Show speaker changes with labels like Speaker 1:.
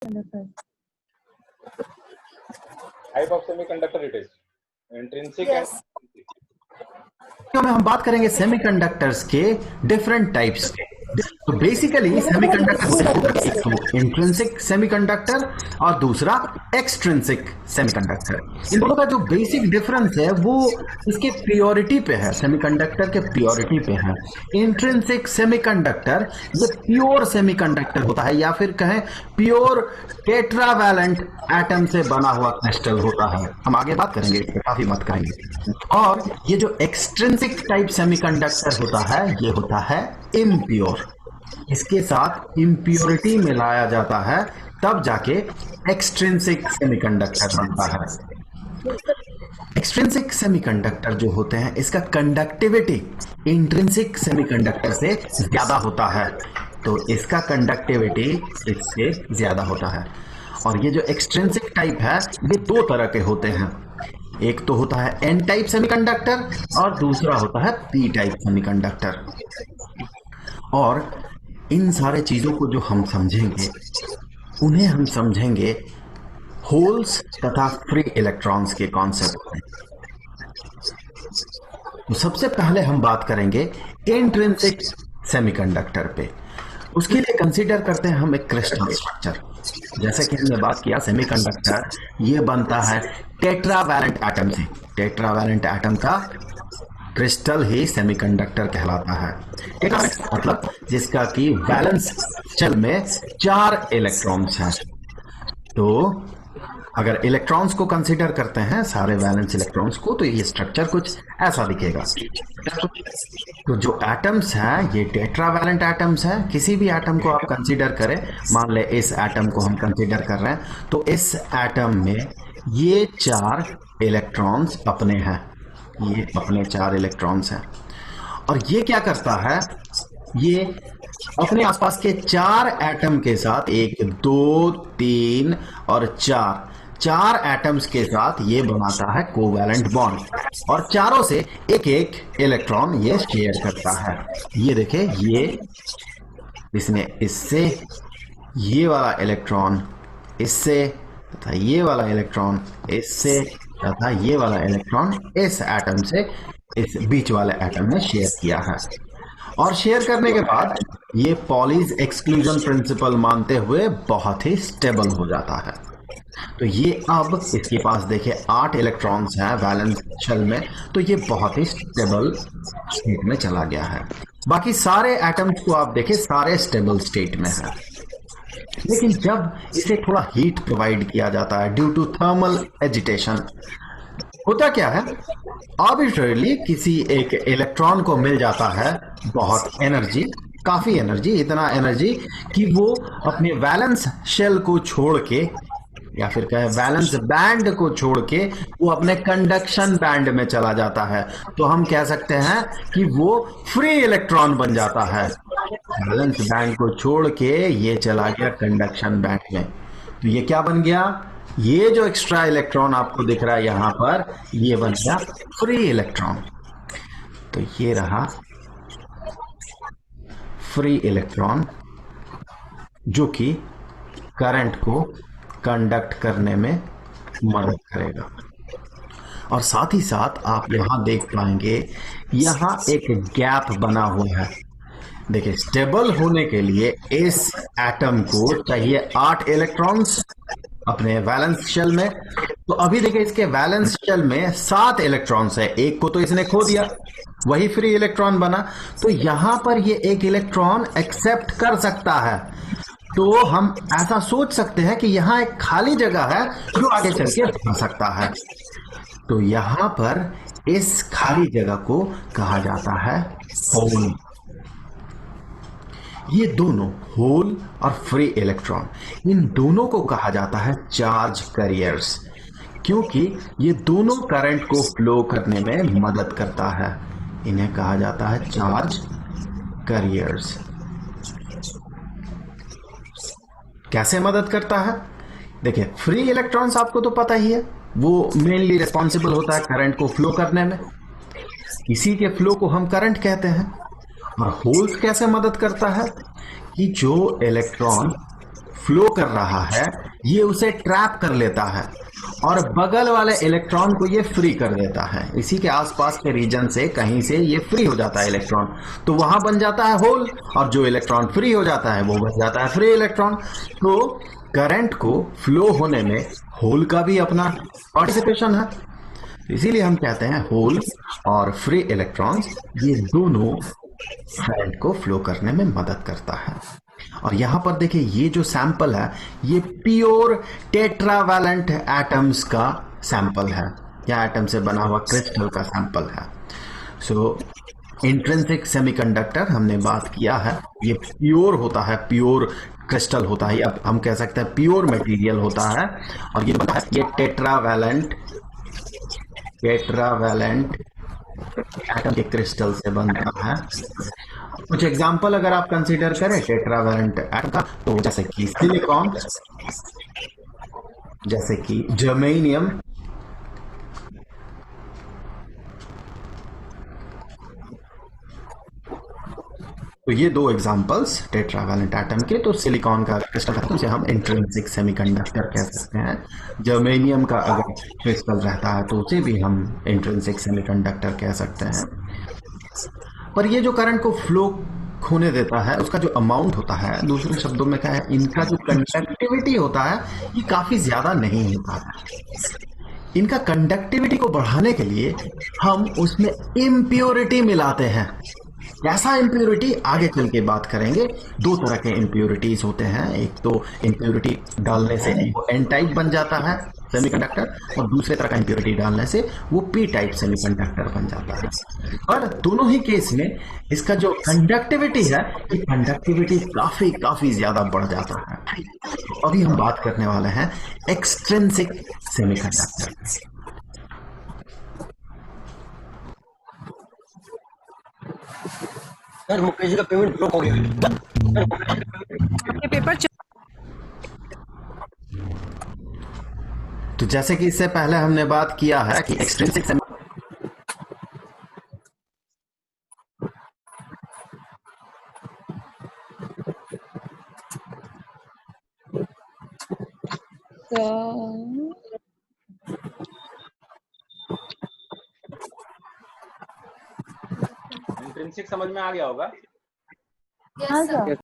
Speaker 1: Type of semiconductor it is intrinsic
Speaker 2: Yes.
Speaker 1: and
Speaker 3: में हम बात करेंगे सेमीकंडक्टर्स के डिफरेंट टाइप्स। तो बेसिकली सेमीकंडक्टर एक तो इंट्रिंसिक सेमीकंडक्टर और दूसरा एक्सट्रिंसिक सेमीकंडक्टर। इन दोनों का जो बेसिक डिफरेंस है वो इसके प्योरिटी पे है, सेमीकंडक्टर के प्योरिटी पे है। इंट्रिंसिक सेमीकंडक्टर ये प्योर सेमीकंडक्टर होता है या फिर कहें प्योर टेट्रावैलेंट एटम से बना हुआ क्रिस्टल होता है। हम आगे बात करेंगे, काफी मत करेंगे। और ये जो एक्सट्रिंसिक टाइप सेमीकंडक्टर होता है ये होता है इम्प्योर। इसके साथ इम्प्योरिटी मिलाया जाता है तब जाके एक्सट्रिंसिक सेमीकंडक्टर बनता है। एक्सट्रिंसिक सेमीकंडक्टर जो होते हैं इसका कंडक्टिविटी इंट्रिंसिक सेमीकंडक्टर से ज्यादा होता है, तो इसका कंडक्टिविटी इससे ज्यादा होता है। और ये जो एक्सट्रिंसिक टाइप है ये दो तरह के होते हैं, एक तो होता है एन टाइप सेमीकंडक्टर और दूसरा होता है पी टाइप सेमीकंडक्टर। और इन सारे चीजों को जो हम समझेंगे उन्हें हम समझेंगे होल्स तथा फ्री इलेक्ट्रॉन्स के कॉन्सेप्ट में। तो सबसे पहले हम बात करेंगे इंट्रिंसिक सेमीकंडक्टर पे। उसके लिए कंसीडर करते हैं हम एक क्रिस्टल स्ट्रक्चर। जैसे कि हमने बात किया सेमीकंडक्टर ये बनता है टेट्रावैलेंट एटम से। टेट्रावैलेंट एटम का क्रिस्टल ही सेमीकंडक्टर कहलाता है। टेट्रावैलेंट मतलब जिसका कि वैलेंस शेल में 4 इलेक्ट्रॉन्स हैं। तो अगर इलेक्ट्रॉन्स को कंसीडर करते हैं सारे वैलेंस इलेक्ट्रॉन्स को तो ये स्ट्रक्चर कुछ ऐसा दिखेगा। तो जो एटम्स हैं ये टेट्रावैलेंट एटम्स हैं। किसी भी एटम को आप कंसीडर करें, मान ले इस एटम को हम कंसीडर कर रहे हैं, तो इस एटम में ये 4 इलेक्ट्रॉन्स अपने हैं, ये अपने 4 इलेक्ट्रॉन्स हैं। और ये क्या करता है, ये अपने आसपास के 4 एटम के साथ 1 2 3 और 4 एटम्स के साथ ये बनाता है कोवैलेंट बॉन्ड और चारों से एक एक इलेक्ट्रॉन ये शेयर करता है। ये देखे, ये इसने इससे ये वाला इलेक्ट्रॉन इससे तथा ये वाला इलेक्ट्रॉन इससे तथा ये वाला इलेक्ट्रॉन इस एटम से इस बीच वाले एटम में शेयर किया है। और शेयर करने के बाद ये पॉलीज एक्सक्लूजन प्रिंसिपल मानते हुए बहुत ही स्टेबल हो जाता है। तो ये अब इसके पास देखिए 8 इलेक्ट्रॉन्स हैं वैलेंस शेल में, तो ये बहुत ही स्टेबल स्टेट में चला गया है। बाकी सारे एटम्स को आप देखें सारे स्टेबल स्टेट में है। लेकिन जब इसे थोड़ा हीट प्रोवाइड किया जाता है ड्यू टू थर्मल एजिटेशन, होता क्या है, आर्बिट्रेरली किसी एक इलेक्ट्रॉन को मिल जाता है बहुत एनर्जी, काफी एनर्जी, इतना एनर्जी कि वो अपने वैलेंस शेल को छोड़ के या फिर कहें वैलेंस बैंड को छोड़ के वो अपने कंडक्शन बैंड में चला जाता है। तो हम कह सकते हैं कि वो फ्री इलेक्ट्रॉन बन जाता है। वैलेंस बैंड को छोड़ के ये चला गया कंडक्शन बैंड में। तो ये क्या बन गया, ये जो एक्स्ट्रा इलेक्ट्रॉन आपको दिख रहा है यहां पर, ये बन गया फ्री इलेक्ट्रॉन। तो ये रहा फ्री इलेक्ट्रॉन जो कि करंट को कंडक्ट करने में मदद करेगा। और साथ ही साथ आप यहां देख पाएंगे यहां एक गैप बना हुआ है। देखिए, स्टेबल होने के लिए इस एटम को चाहिए 8 इलेक्ट्रॉन्स अपने वैलेंस शेल में। तो अभी देखिए इसके वैलेंस शेल में 7 इलेक्ट्रॉन्स है, एक को तो इसने खो दिया, वही फ्री इलेक्ट्रॉन बना। तो यहां पर ये एक इलेक्ट्रॉन एक्सेप्ट कर सकता है। तो हम ऐसा सोच सकते हैं कि यहां एक खाली जगह है जो आगे चल के भर सकता है। तो यहां पर इस खाली जगह को कहा जाता है होल। ये दोनों होल और फ्री इलेक्ट्रॉन, इन दोनों को कहा जाता है चार्ज कैरियर्स, क्योंकि ये दोनों करंट को फ्लो करने में मदद करता है। इन्हें कहा जाता है चार्ज कैरियर्स। कैसे मदद करता है, देखिए फ्री इलेक्ट्रॉन्स आपको तो पता ही है, वो मेनली रिस्पॉन्सिबल होता है करंट को फ्लो करने में, इसी के फ्लो को हम करंट कहते हैं। और होल्स कैसे मदद करता है कि जो इलेक्ट्रॉन फ्लो कर रहा है ये उसे ट्रैप कर लेता है और बगल वाले इलेक्ट्रॉन को ये फ्री कर देता है। इसी के आसपास के रीजन से कहीं से ये फ्री हो जाता है इलेक्ट्रॉन, तो वहां बन जाता है होल, और जो इलेक्ट्रॉन फ्री हो जाता है वो बन जाता है फ्री इलेक्ट्रॉन। तो करंट को फ्लो होने में होल का भी अपना पार्टिसिपेशन है। इसीलिए हम कहते हैं होल और फ्री इलेक्ट्रॉन्स ये दोनों करंट को फ्लो करने में मदद करता है। और यहां पर देखिए ये जो सैंपल है ये प्योर टेट्रावैलेंट एटम्स का सैंपल है, या एटम से बना हुआ क्रिस्टल का सैंपल है। सो इंट्रिंसिक सेमीकंडक्टर हमने बात किया है, ये प्योर होता है, प्योर क्रिस्टल होता है, अब हम कह सकते हैं प्योर मटेरियल होता है। और ये टेट्रावैलेंट एटम के क्रिस्टल से बनता है। कुछ एग्जांपल अगर आप कंसीडर करें टेट्रावैलेंट एटम का, तो जैसे कि सिलिकॉन, जैसे कि जर्मेनियम, तो ये दो एग्जांपल्स टेट्रावैलेंट एटम के। तो सिलिकॉन का क्रिस्टल है तो उसे हम इंट्रिंसिक सेमीकंडक्टर कह सकते हैं। जर्मेनियम का अगर क्रिस्टल रहता है तो उसे भी हम इंट्रिंसिक सेमीकंडक्टर कह सकते हैं। पर ये जो करंट को फ्लो होने देता है उसका जो अमाउंट होता है, दूसरे शब्दों में क्या है, इनका जो कंडक्टिविटी होता है ये काफी ज्यादा नहीं होता है। इनका कंडक्टिविटी को बढ़ाने के लिए हम उसमें इम्प्योरिटी मिलाते हैं। ऐसा इम्प्योरिटी आगे चल के बात करेंगे। दो तरह के इम्प्योरिटीज होते हैं, एक तो इम्प्योरिटी डालने से वो एन टाइप बन जाता है सेमीकंडक्टर, और दूसरे तरह का इम्प्योरिटी डालने से वो पी टाइप सेमीकंडक्टर बन जाता है। पर दोनों ही केस में इसका जो कंडक्टिविटी है ये कंडक्टिविटी काफी काफी ज्यादा बढ़ जाता है। तो अभी हम बात करने वाले हैं extrinsic semiconductor.
Speaker 2: Sir Mukesh ji का पेमेंट ब्लॉक हो गया।
Speaker 4: आपके पेपर
Speaker 3: तो जैसे कि इससे पहले हमने बात किया है कि एक्सट्रिंसिक
Speaker 1: इंट्रिंसिक समझ में आ गया होगा।
Speaker 4: हाँ सर।